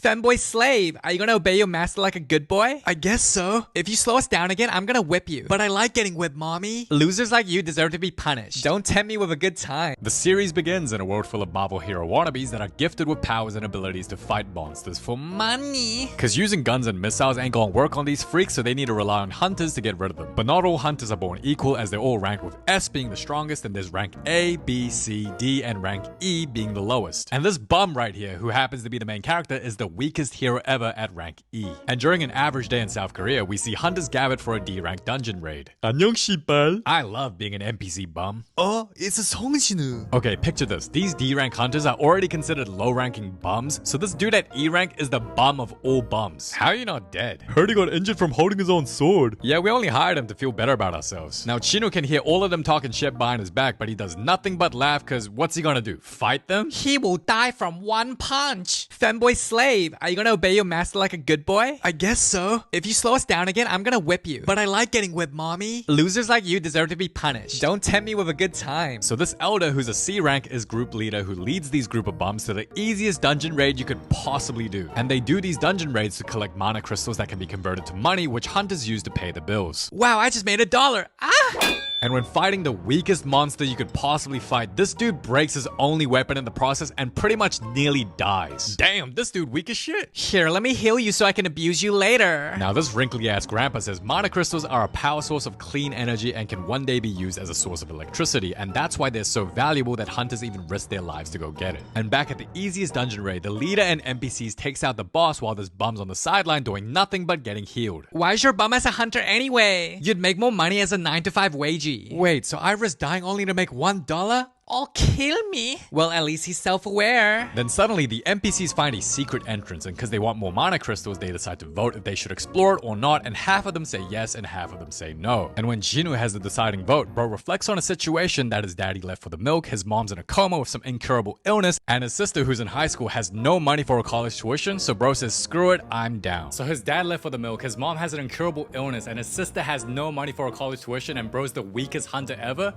Femboy slave, are you gonna obey your master like a good boy? I guess so. If you slow us down again, I'm gonna whip you. But I like getting whipped, mommy. Losers like you deserve to be punished. Don't tempt me with a good time. The series begins in a world full of Marvel hero wannabes that are gifted with powers and abilities to fight monsters for money. Cause using guns and missiles ain't gonna work on these freaks, so they need to rely on hunters to get rid of them. But not all hunters are born equal, as they're all ranked with S being the strongest, and there's rank A, B, C, D, and rank E being the lowest. And this bum right here, who happens to be the main character, is the weakest hero ever at rank E. And during an average day in South Korea, we see hunters gathered for a D rank dungeon raid. 안녕 씨발. I love being an NPC bum. Oh, it's a 성신우. Okay, picture this. These D rank hunters are already considered low ranking bums, so this dude at E rank is the bum of all bums. How are you not dead? Heard he got injured from holding his own sword. Yeah, we only hired him to feel better about ourselves. Now Chino can hear all of them talking shit behind his back, but he does nothing but laugh, cause what's he gonna do? Fight them? He will die from one punch. Femboy slave, are you gonna obey your master like a good boy? I guess so. If you slow us down again, I'm gonna whip you. But I like getting whipped, mommy. Losers like you deserve to be punished. Don't tempt me with a good time. So this elder, who's a C rank, is group leader who leads these group of bums to the easiest dungeon raid you could possibly do. And they do these dungeon raids to collect mana crystals that can be converted to money, which hunters use to pay the bills. Wow, I just made $1. Ah! And when fighting the weakest monster you could possibly fight, this dude breaks his only weapon in the process and pretty much nearly dies. Damn, this dude weak as shit. Here, let me heal you so I can abuse you later. Now this wrinkly ass grandpa says mana crystals are a power source of clean energy and can one day be used as a source of electricity, and that's why they're so valuable that hunters even risk their lives to go get it. And back at the easiest dungeon raid, the leader and NPCs takes out the boss while this bum's on the sideline doing nothing but getting healed. Why is your bum as a hunter anyway? You'd make more money as a 9-to-5 wagey. Wait, so I risk dying only to make $1? Oh, kill me. Well, at least he's self-aware. Then suddenly the NPCs find a secret entrance, and because they want more mana crystals, they decide to vote if they should explore it or not, and half of them say yes and half of them say no. And when Jinu has the deciding vote, bro reflects on a situation that his daddy left for the milk, his mom's in a coma with some incurable illness, and his sister, who's in high school, has no money for her college tuition, so bro says, screw it, I'm down. So his dad left for the milk, his mom has an incurable illness, and his sister has no money for her college tuition, and bro's the weakest hunter ever?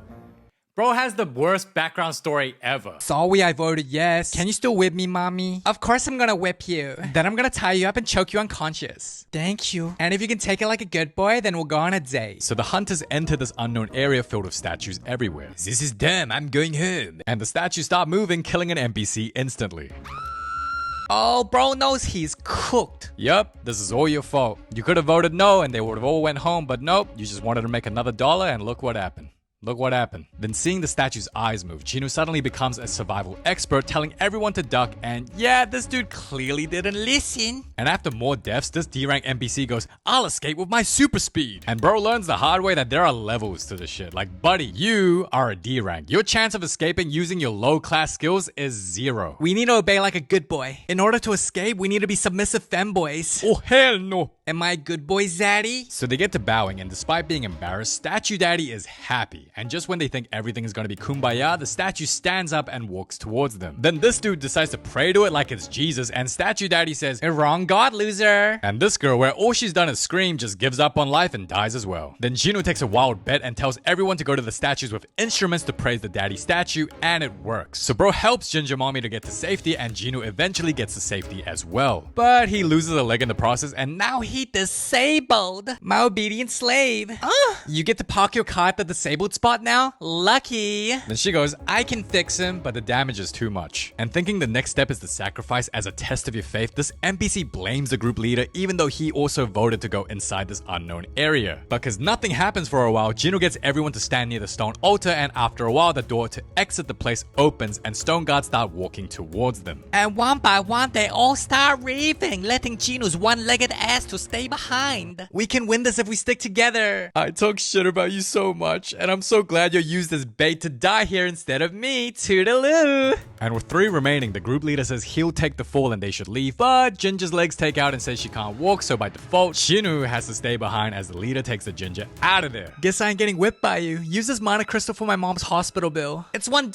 Bro has the worst background story ever. Sorry, I voted yes. Can you still whip me, mommy? Of course I'm gonna whip you. Then I'm gonna tie you up and choke you unconscious. Thank you. And if you can take it like a good boy, then we'll go on a date. So the hunters enter this unknown area filled with statues everywhere. This is dumb, I'm going home. And the statues start moving, killing an NPC instantly. Oh, bro knows he's cooked. Yup, this is all your fault. You could have voted no and they would have all went home, but nope, you just wanted to make another $1 and look what happened. Look what happened. Then seeing the statue's eyes move, Chino suddenly becomes a survival expert, telling everyone to duck, and yeah, this dude clearly didn't listen. And after more deaths, this D-rank NPC goes, I'll escape with my super speed. And bro learns the hard way that there are levels to this shit. Like, buddy, you are a D-rank. Your chance of escaping using your low-class skills is 0. We need to obey like a good boy. In order to escape, we need to be submissive femboys. Oh, hell no. Am I a good boy, Zaddy? So they get to bowing, and despite being embarrassed, Statue Daddy is happy. And just when they think everything is gonna be kumbaya, the statue stands up and walks towards them. Then this dude decides to pray to it like it's Jesus, and Statue Daddy says, wrong god, loser. And this girl, where all she's done is scream, just gives up on life and dies as well. Then Gino takes a wild bet and tells everyone to go to the statues with instruments to praise the daddy statue, and it works. So bro helps Ginger Mommy to get to safety, and Gino eventually gets to safety as well. But he loses a leg in the process, and now he disabled. My obedient slave. You get to park your car at the disabled spot now? Lucky. Then she goes, I can fix him, but the damage is too much. And thinking the next step is the sacrifice as a test of your faith, this NPC blames the group leader even though he also voted to go inside this unknown area. Because nothing happens for a while, Gino gets everyone to stand near the stone altar, and after a while the door to exit the place opens and stone guards start walking towards them. And one by one they all start leaving, letting Gino's one-legged ass to stay behind. We can win this if we stick together. I talk shit about you so much, and I'm so glad you're used as bait to die here instead of me. Toodaloo. And with 3 remaining, the group leader says he'll take the fall and they should leave, but Ginger's legs take out and says she can't walk, so by default, Shinu has to stay behind as the leader takes the Ginger out of there. Guess I ain't getting whipped by you. Use this mana crystal for my mom's hospital bill. It's $1.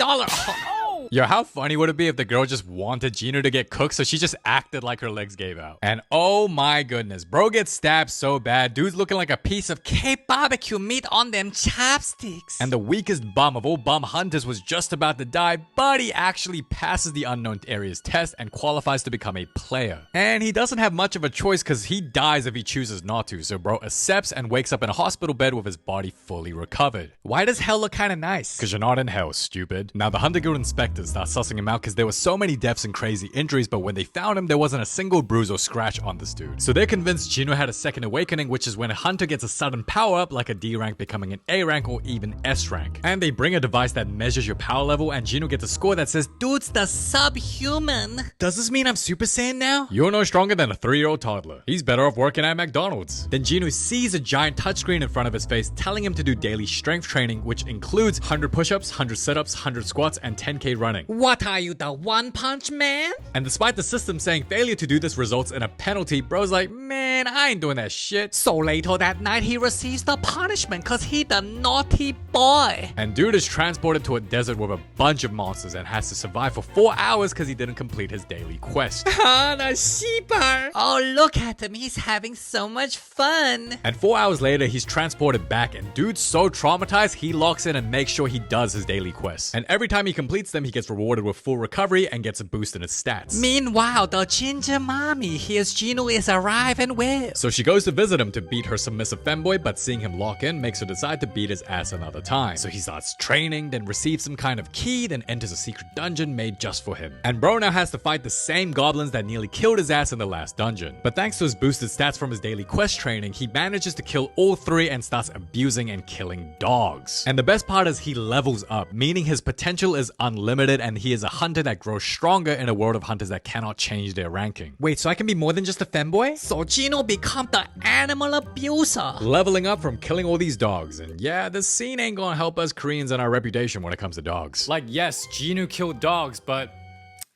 Yo, how funny would it be if the girl just wanted Gino to get cooked, so she just acted like her legs gave out? And oh my goodness, bro gets stabbed so bad, dude's looking like a piece of Cape barbecue meat on them chopsticks. and the weakest bum of all bum hunters was just about to die, but he actually passes the unknown areas test and qualifies to become a player. And he doesn't have much of a choice because he dies if he chooses not to, so bro accepts and wakes up in a hospital bed with his body fully recovered. Why does hell look kind of nice? Because you're not in hell, stupid. Now the Hunter Guild inspectors start sussing him out because there were so many deaths and crazy injuries, but when they found him, there wasn't a single bruise or scratch on this dude. So they're convinced Gino had a second awakening, which is when a hunter gets a sudden power up like a D rank becoming an A rank or even S rank. And they bring a device that measures your power level, and Gino gets a score that says, Dude's the subhuman. Does this mean I'm Super Saiyan now? you're no stronger than a 3-year-old toddler. He's better off working at McDonald's. Then Gino sees a giant touchscreen in front of his face telling him to do daily strength training, which includes 100 push-ups, 100 sit-ups, 100 squats, and 10k running. What are you, the One Punch Man? And despite the system saying failure to do this results in a penalty, bro's like, man, I ain't doing that shit. So later that night, he receives the punishment because he the naughty boy. And dude is transported to a desert with a bunch of monsters and has to survive for 4 hours because he didn't complete his daily quest. Ah, the sheeper. Oh, look at him. He's having so much fun. And 4 hours later, he's transported back, and dude's so traumatized, he locks in and makes sure he does his daily quests. And every time he completes them, he gets rewarded with full recovery and gets a boost in his stats. Meanwhile, the ginger mommy hears Gino is arriving with. So she goes to visit him to beat her submissive femboy, but seeing him lock in makes her decide to beat his ass another time. So he starts training, then receives some kind of key, then enters a secret dungeon made just for him. And bro now has to fight the same goblins that nearly killed his ass in the last dungeon. But thanks to his boosted stats from his daily quest training, he manages to kill all 3 and starts abusing and killing dogs. And the best part is he levels up, meaning his potential is unlimited and he is a hunter that grows stronger in a world of hunters that cannot change their ranking. Wait, so I can be more than just a femboy? So Gino become the animal abuser. Leveling up from killing all these dogs. And yeah, this scene ain't gonna help us Koreans and our reputation when it comes to dogs. Like, yes, Gino killed dogs, but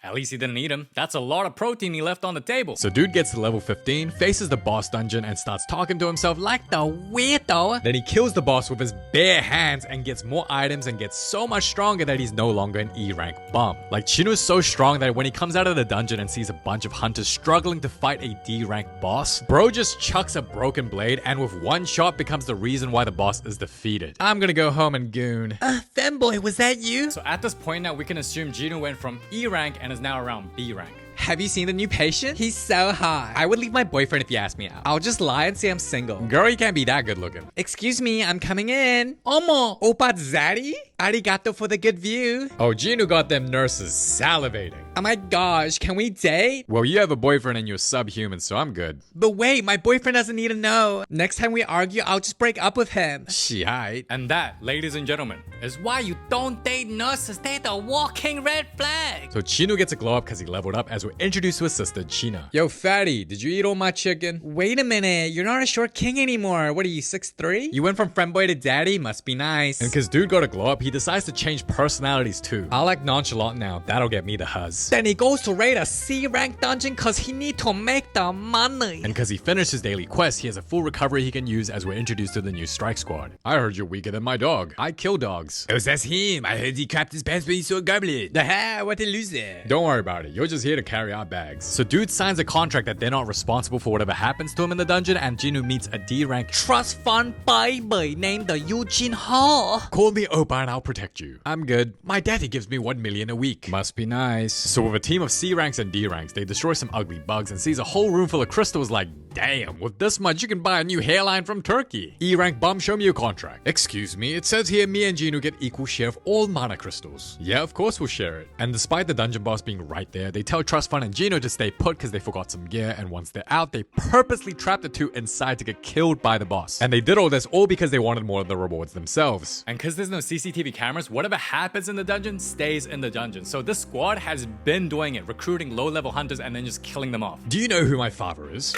at least he didn't eat them. That's a lot of protein he left on the table. So dude gets to level 15, faces the boss dungeon, and starts talking to himself like The weirdo. Then he kills the boss with his bare hands and gets more items and gets so much stronger that he's no longer an E rank bum. Like Chino is so strong that when he comes out of the dungeon and sees a bunch of hunters struggling to fight a D rank boss, bro just chucks a broken blade and with one shot becomes the reason why the boss is defeated. I'm gonna go home and goon. Femboy, was that you? So at this point now, we can assume Gino went from E rank and is now around B rank. Have you seen the new patient? He's so hot. I would leave my boyfriend if you asked me out. I'll just lie and say I'm single. Girl, you can't be that good looking. Excuse me, I'm coming in. Omo, Opa Zaddy? Arigato for the good view. Oh, Gino got them nurses salivating. Oh my gosh, can we date? Well, you have a boyfriend and you're subhuman, so I'm good. But wait, my boyfriend doesn't need to know. Next time we argue, I'll just break up with him. Shite. And that, ladies and gentlemen, is why you don't date nurses. They're the walking red flag. So Chino gets a glow up because he leveled up as we're introduced to his sister, China. Yo, fatty, did you eat all my chicken? Wait a minute, you're not a short king anymore. What are you, 6'3"? You went from femboy to daddy? Must be nice. And because dude got a glow up, he decides to change personalities too. I'll act nonchalant now. That'll get me the huzz. Then he goes to raid a C rank dungeon cause he need to make the money. And because he finished his daily quest, he has a full recovery he can use as we're introduced to the new strike squad. I heard you're weaker than my dog. I kill dogs. Oh, that's him. I heard he crapped his pants when he saw a goblet. Aha, what a loser. Don't worry about it. You're just here to carry our bags. So dude signs a contract that they're not responsible for whatever happens to him in the dungeon, and Jinu meets a D rank trust fund baby named the Eugene Hall. Call me Opa and I'll protect you. I'm good. My daddy gives me 1 million a week. Must be nice. So with a team of C ranks and D ranks, they destroy some ugly bugs and sees a whole room full of crystals like, damn, with this much you can buy a new hairline from Turkey. E rank bum, show me your contract. Excuse me, it says here me and Gino get equal share of all mana crystals. Yeah, of course we'll share it. And despite the dungeon boss being right there, they tell Trust Fund and Gino to stay put because they forgot some gear, and once they're out, they purposely trap the two inside to get killed by the boss. And they did all this all because they wanted more of the rewards themselves. And because there's no CCTV cameras, whatever happens in the dungeon stays in the dungeon. So this squad has been doing it, recruiting low-level hunters and then just killing them off. Do you know who my father is?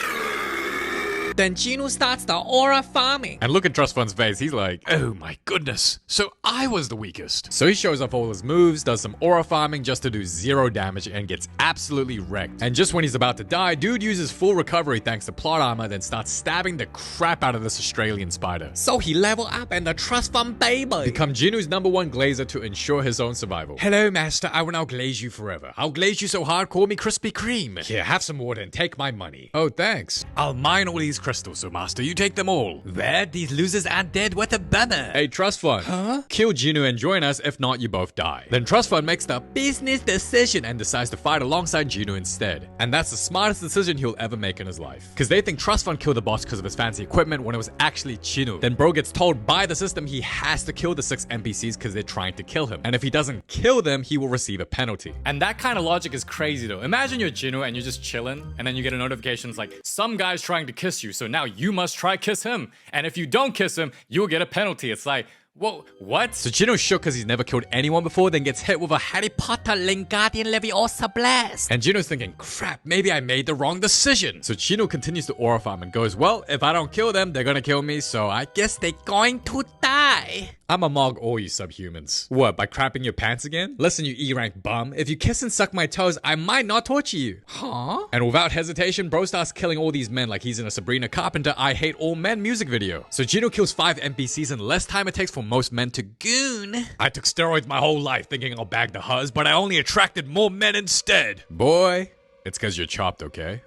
Then Gino starts the aura farming. And look at Trust Fund's face, he's like, oh my goodness, so I was the weakest. So he shows off all his moves, does some aura farming just to do 0 damage and gets absolutely wrecked. And just when he's about to die, dude uses full recovery thanks to plot armor, then starts stabbing the crap out of this Australian spider. So he level up and the Trust Fund baby Become Gino's #1 glazer to ensure his own survival. Hello, master, I will now glaze you forever. I'll glaze you so hard, call me Krispy Kreme. Here, have some water and take my money. Oh, thanks. I'll mine all these crystals, so master, you take them all. Where? These losers aren't dead, what a bummer. Hey, Trust Fund. Huh? Kill Gino and join us, if not, you both die. Then Trust Fund makes the business decision and decides to fight alongside Gino instead. And that's the smartest decision he'll ever make in his life. Because they think Trust Fund killed the boss because of his fancy equipment when it was actually Gino. Then bro gets told by the system he has to kill the 6 NPCs because they're trying to kill him. And if he doesn't kill them, he will receive a penalty. And that kind of logic is crazy though. Imagine you're Gino and you're just chilling, and then you get a notification it's like, some guy's trying to kiss you, so now you must try kiss him. And if you don't kiss him, you'll get a penalty. It's like, whoa, what? So Gino's shook because he's never killed anyone before, then gets hit with a Harry Potter Wingardium Leviosa blast. And Gino's thinking, crap, maybe I made the wrong decision. So Gino continues to aura farm and goes, well, if I don't kill them, they're gonna kill me, so I guess they're going to die. I'ma mog all you subhumans. What, by crapping your pants again? Listen, you E-rank bum, if you kiss and suck my toes, I might not torture you. Huh? And without hesitation, bro starts killing all these men like he's in a Sabrina Carpenter I Hate All Men music video. So Gino kills 5 NPCs in less time it takes for most men to goon. I took steroids my whole life thinking I'll bag the huzz, but I only attracted more men instead. Boy, it's cause you're chopped, okay?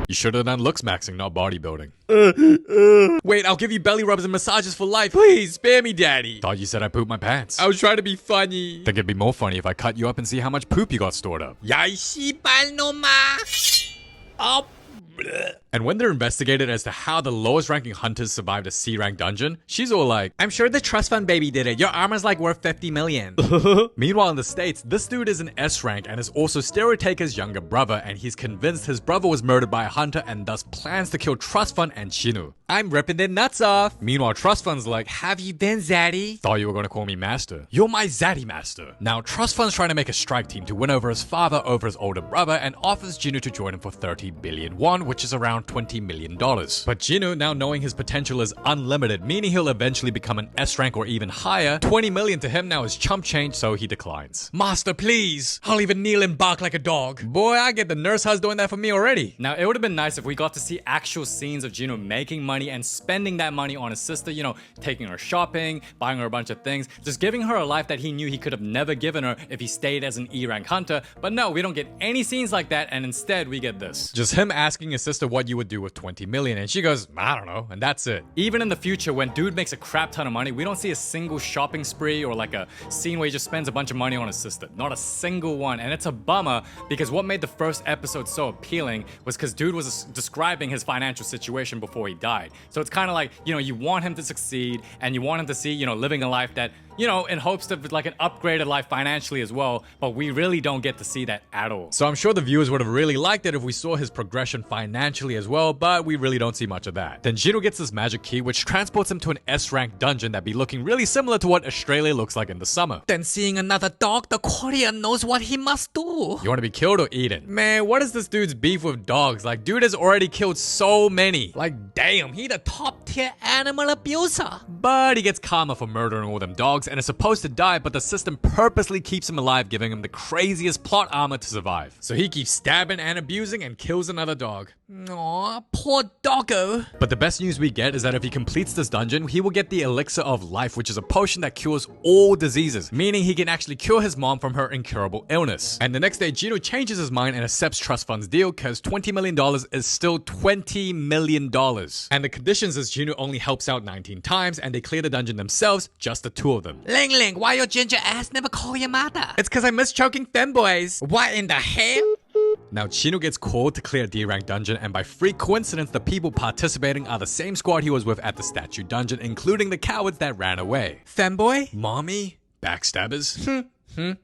You should have done looks maxing, not bodybuilding. Wait, I'll give you belly rubs and massages for life. Please, spare me, daddy. Thought you said I pooped my pants. I was trying to be funny. Think it'd be more funny if I cut you up and see how much poop you got stored up. And when they're investigated as to how the lowest ranking hunters survived a C rank dungeon, she's all like, I'm sure the Trust Fund baby did it. Your armor's like worth 50 million. Meanwhile, in the States, this dude is an S rank and is also Stereotaker's younger brother, and he's convinced his brother was murdered by a hunter and thus plans to kill Trust Fund and Chinu. I'm ripping their nuts off. Meanwhile, Trust Fund's like, have you been Zaddy? Thought you were gonna call me master. You're my Zaddy master. Now, Trust Fund's trying to make a strike team to win over his father over his older brother and offers Jinu to join him for 30 billion won, which is around $20 million. But Jinu, now knowing his potential is unlimited, meaning he'll eventually become an S rank or even higher, 20 million to him now is chump change, so he declines. Master, please. I'll even kneel and bark like a dog. Boy, I get the nurse hus doing that for me already. Now, it would have been nice if we got to see actual scenes of Gino making money and spending that money on his sister, you know, taking her shopping, buying her a bunch of things, just giving her a life that he knew he could have never given her if he stayed as an E-rank hunter. But no, we don't get any scenes like that, and instead we get this. Just him asking his sister what you would do with 20 million, and she goes, I don't know, and that's it. Even in the future, when dude makes a crap ton of money, we don't see a single shopping spree or like a scene where he just spends a bunch of money on his sister. Not a single one, and it's a bummer because what made the first episode so appealing was because dude was describing his financial situation before he died. So it's kind of like, you know, you want him to succeed and you want him to see, you know, living a life that, you know, in hopes of like an upgraded life financially as well, but we really don't get to see that at all. So I'm sure the viewers would have really liked it if we saw his progression financially as well, but we really don't see much of that. Then Jino gets this magic key which transports him to an S-rank dungeon that be looking really similar to what Australia looks like in the summer. Then seeing another dog, the courier knows what he must do. You want to be killed or eaten? Man, what is this dude's beef with dogs? Like, dude has already killed so many. Like, damn, he the top tier animal abuser. But he gets karma for murdering all them dogs and is supposed to die, but the system purposely keeps him alive, giving him the craziest plot armor to survive. So he keeps stabbing and abusing and kills another dog. Aw, poor doggo. But the best news we get is that if he completes this dungeon, he will get the Elixir of Life, which is a potion that cures all diseases, meaning he can actually cure his mom from her incurable illness. And the next day, Gino changes his mind and accepts Trust Fund's deal because $20 million is still $20 million. And the conditions is Gino only helps out 19 times and they clear the dungeon themselves, just the two of them. Ling Ling, why your ginger ass never call your mother? It's because I miss choking femboys. What in the hell? Now, Chino gets called to clear a D-rank dungeon, and by freak coincidence, the people participating are the same squad he was with at the statue dungeon, including the cowards that ran away. Femboy? Mommy? Backstabbers?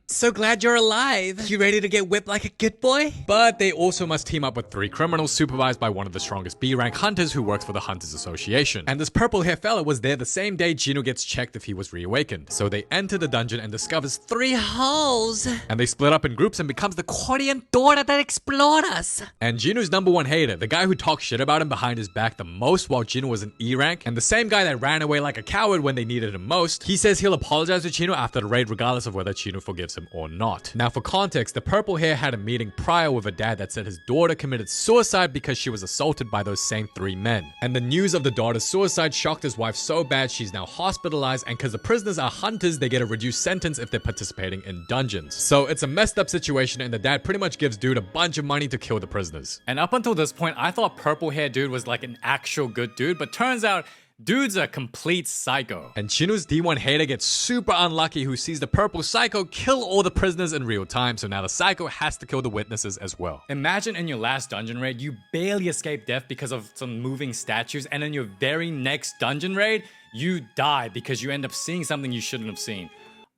So glad you're alive. You ready to get whipped like a good boy? But they also must team up with 3 criminals supervised by one of the strongest B-rank hunters who works for the Hunters Association. And this purple hair fella was there the same day Gino gets checked if he was reawakened. So they enter the dungeon and discovers 3 holes. And they split up in groups and becomes the Coreandora that explored us. And Gino's #1 hater, the guy who talked shit about him behind his back the most while Gino was an E-rank, and the same guy that ran away like a coward when they needed him most, he says he'll apologize to Chino after the raid regardless of whether Chino forgives him or not. Now for context, the purple hair had a meeting prior with a dad that said his daughter committed suicide because she was assaulted by those same 3 men. And the news of the daughter's suicide shocked his wife so bad she's now hospitalized, and because the prisoners are hunters, they get a reduced sentence if they're participating in dungeons. So it's a messed up situation, and the dad pretty much gives dude a bunch of money to kill the prisoners. And up until this point, I thought purple hair dude was like an actual good dude, but turns out dude's a complete psycho. And Chino's D1 hater gets super unlucky who sees the purple psycho kill all the prisoners in real time, so now the psycho has to kill the witnesses as well. Imagine in your last dungeon raid, you barely escaped death because of some moving statues, and in your very next dungeon raid, you die because you end up seeing something you shouldn't have seen.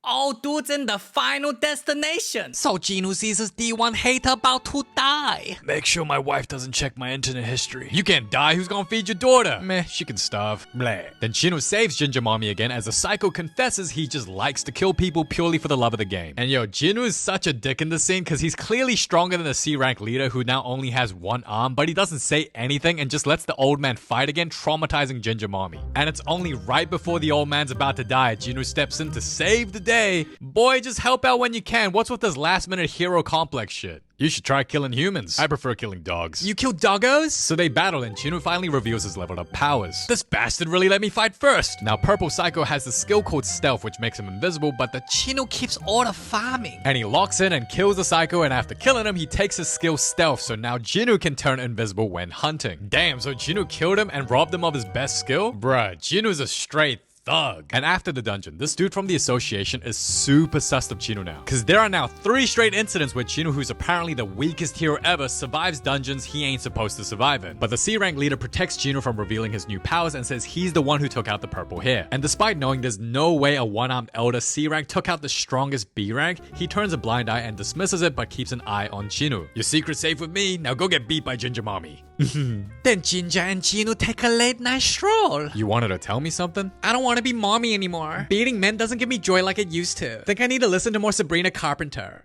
Oh, dude's in the final destination. So Gino sees his D1 hater about to die. Make sure my wife doesn't check my internet history. You can't die, who's gonna feed your daughter? Meh, she can starve. Bleh. Then Chino saves Ginger Mommy again as the psycho confesses he just likes to kill people purely for the love of the game. And yo, Gino is such a dick in the scene because he's clearly stronger than the C-rank leader who now only has 1 arm, but he doesn't say anything and just lets the old man fight again, traumatizing Ginger Mommy. And it's only right before the old man's about to die, Gino steps in to save the day. Boy, just help out when you can. What's with this last-minute hero complex shit? You should try killing humans. I prefer killing dogs. You kill doggos? So they battle and Chino finally reveals his leveled up powers. This bastard really let me fight first. Now Purple Psycho has this skill called Stealth, which makes him invisible, but the Chino keeps all the farming. and he locks in and kills the Psycho, and after killing him, he takes his skill Stealth, so now Chino can turn invisible when hunting. Damn, so Chino killed him and robbed him of his best skill? Bruh, Chino's a straight thug. And after the dungeon, this dude from the association is super sus of Chino now, because there are now 3 straight incidents where Chino, who's apparently the weakest hero ever, survives dungeons he ain't supposed to survive in. But the C-rank leader protects Chino from revealing his new powers and says he's the one who took out the purple hair. And despite knowing there's no way a one-armed elder C-rank took out the strongest B-rank, he turns a blind eye and dismisses it but keeps an eye on Chino. Your secret's safe with me, now go get beat by Ginger Mommy. Then Ginger and Chino take a late night stroll. You wanted to tell me something? I don't want to be mommy anymore. Beating men doesn't give me joy like it used to. Think I need to listen to more Sabrina Carpenter.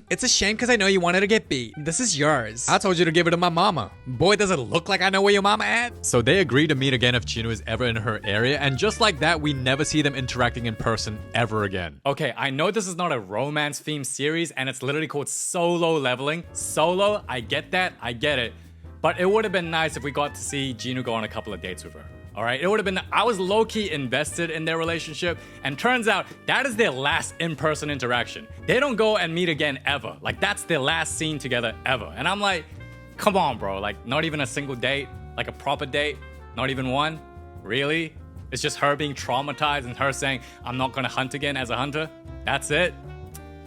It's a shame because I know you wanted to get beat. This is yours. I told you to give it to my mama. Boy, does it look like I know where your mama at. So they agree to meet again if Chino is ever in her area, and just like that, we never see them interacting in person ever again. Okay, I know this is not a romance themed series and it's literally called solo leveling. Solo, I get that, I get it. But it would have been nice if we got to see Gino go on a couple of dates with her. All right, it would have been, I was low-key invested in their relationship, and turns out that is their last in-person interaction. They don't go and meet again ever. Like, that's their last scene together ever. And I'm like, come on, bro. Like, not even a single date, like a proper date, not even one. Really? It's just her being traumatized and her saying, I'm not gonna hunt again as a hunter? That's it?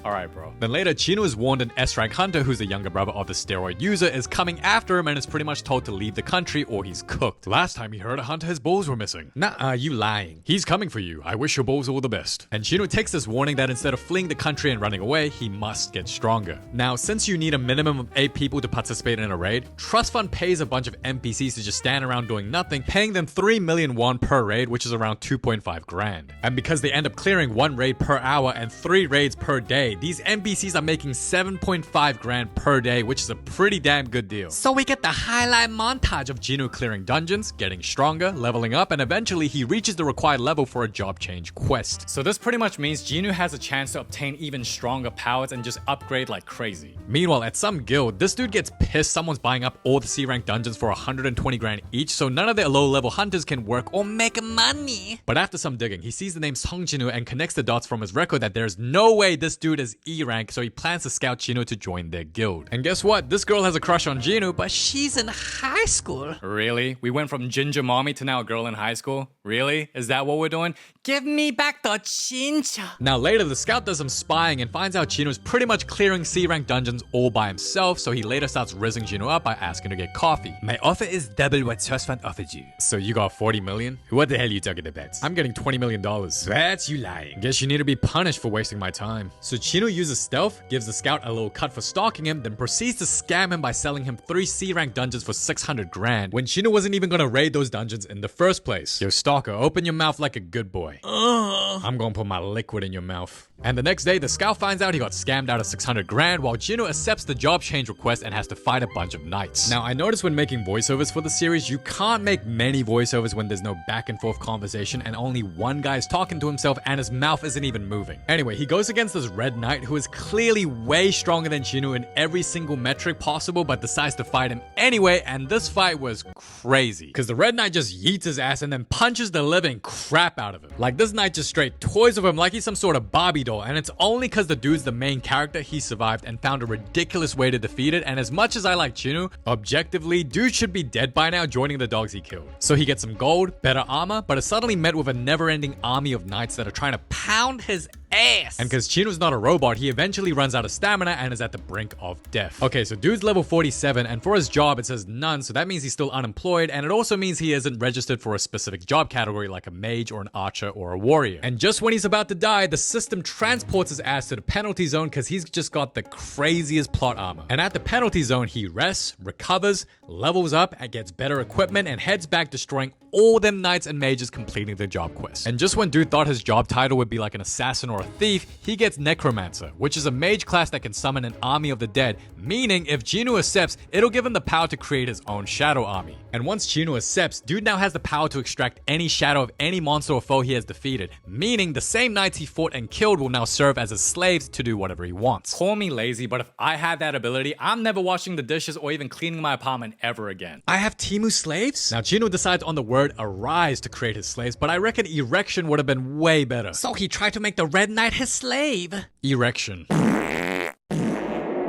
Alright, bro. Then later, Chino is warned an S-rank hunter who's the younger brother of the steroid user is coming after him and is pretty much told to leave the country or he's cooked. Last time he heard a hunter, his balls were missing. Nah, you lying. He's coming for you. I wish your balls all the best. And Chino takes this warning that instead of fleeing the country and running away, he must get stronger. Now, since you need a minimum of 8 people to participate in a raid, Trust Fund pays a bunch of NPCs to just stand around doing nothing, paying them 3 million won per raid, which is around 2.5 grand. And because they end up clearing 1 raid per hour and 3 raids per day, these NPCs are making 7.5 grand per day, which is a pretty damn good deal. So we get the highlight montage Of Gino clearing dungeons, getting stronger, leveling up, and eventually he reaches the required level for a job change quest. So this pretty much means Gino has a chance to obtain even stronger powers and just upgrade like crazy. Meanwhile, at some guild, this dude gets pissed someone's buying up all the C-rank dungeons for 120 grand each, so none of their low-level hunters can work or make money. But after some digging, he sees the name Song Jinu and connects the dots from his record that there's no way this dude is E-rank, so he plans to scout Chino to join their guild. And guess what? This girl has a crush on Chino, but She's in high school. Really? We went from ginger mommy to now a girl in high school? Really? Is that what we're doing? Give me back the ginger. now later the scout does some spying and finds out Chino's pretty much clearing C-rank dungeons all by himself, so he later starts rizzing Chino up by asking to get coffee. My offer is double what Trust Fund offered you. So you got 40 million? What the hell are you talking about? I'm getting $20 million. That's you lying. Guess you need to be punished for wasting my time. So Chino uses stealth, gives the scout a little cut for stalking him, then proceeds to scam him by selling him 3 C-rank dungeons for 600 grand when Chino wasn't even gonna raid those dungeons in the first place. Yo, stalker, open your mouth like a good boy. I'm gonna put my liquid in your mouth. And the next day, the scout finds out he got scammed out of 600 grand while Chino accepts the job change request and has to fight a bunch of knights. Now, I noticed when making voiceovers for the series, you can't make many voiceovers when there's no back and forth conversation and only one guy is talking to himself and his mouth isn't even moving. Anyway, he goes against this red knight who is clearly way stronger than Chino in every single metric possible, but decides to fight him anyway, and this fight was crazy. Because the red knight just yeets his ass and then punches the living crap out of him. Like, this knight just straight toys with him like he's some sort of Barbie doll, and it's only because the dude's the main character he survived and found a ridiculous way to defeat it, and as much as I like Chino, objectively, dude should be dead by now joining the dogs he killed. So he gets some gold, better armor, but is suddenly met with a never-ending army of knights that are trying to pound his ass. And because Chino's not a robot, he eventually runs out of stamina and is at the brink of death. Okay, so dude's level 47, and for his job it says none, so that means he's still unemployed, and it also means he isn't registered for a specific job category like a mage or an archer or a warrior. And just when he's about to die, the system transports his ass to the penalty zone because he's just got the craziest plot armor. And at the penalty zone, he rests, recovers, levels up, and gets better equipment, and heads back destroying all them knights and mages completing the job quest. And just when dude thought his job title would be like an assassin or a thief, he gets necromancer, which is a mage class that can summon an army of the dead, meaning if Chino accepts, it'll give him the power to create his own shadow army. And once Chino accepts, dude now has the power to extract any shadow of any monster or foe he has defeated, meaning the same knights he fought and killed will now serve as his slaves to do whatever he wants. Call me lazy, but if I had that ability, I'm never washing the dishes or even cleaning my apartment ever again. I have Timu slaves? Now Chino decides on the word arise to create his slaves, but I reckon erection would have been way better. So he tried to make the red knight his slave. Erection.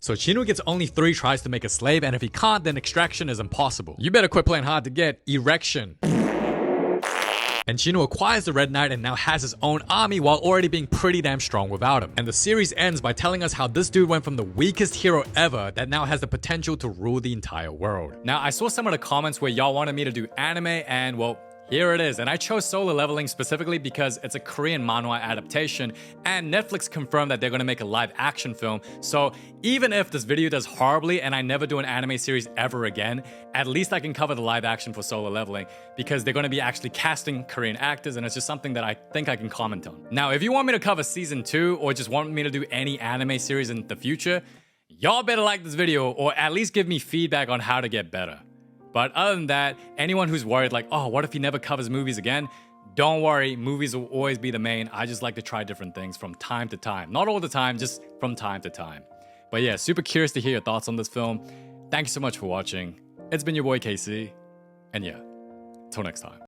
So Chino gets only 3 tries to make a slave, and if he can't, then extraction is impossible. You better quit playing hard to get. Erection. And Chino acquires the Red Knight and now has his own army while already being pretty damn strong without him. And the series ends by telling us how this dude went from the weakest hero ever that now has the potential to rule the entire world. Now, I saw some of the comments where y'all wanted me to do anime, and well, here it is. And I chose Solo Leveling specifically because it's a Korean manhwa adaptation, and Netflix confirmed that they're gonna make a live action film. So even if this video does horribly and I never do an anime series ever again, at least I can cover the live action for Solo Leveling because they're gonna be actually casting Korean actors, and it's just something that I think I can comment on. Now, if you want me to cover season 2 or just want me to do any anime series in the future, y'all better like this video or at least give me feedback on how to get better. But other than that, anyone who's worried like, oh, what if he never covers movies again? Don't worry, movies will always be the main. I just like to try different things from time to time. Not all the time, just from time to time. But yeah, super curious to hear your thoughts on this film. Thank you so much for watching. It's been your boy KC. And yeah, till next time.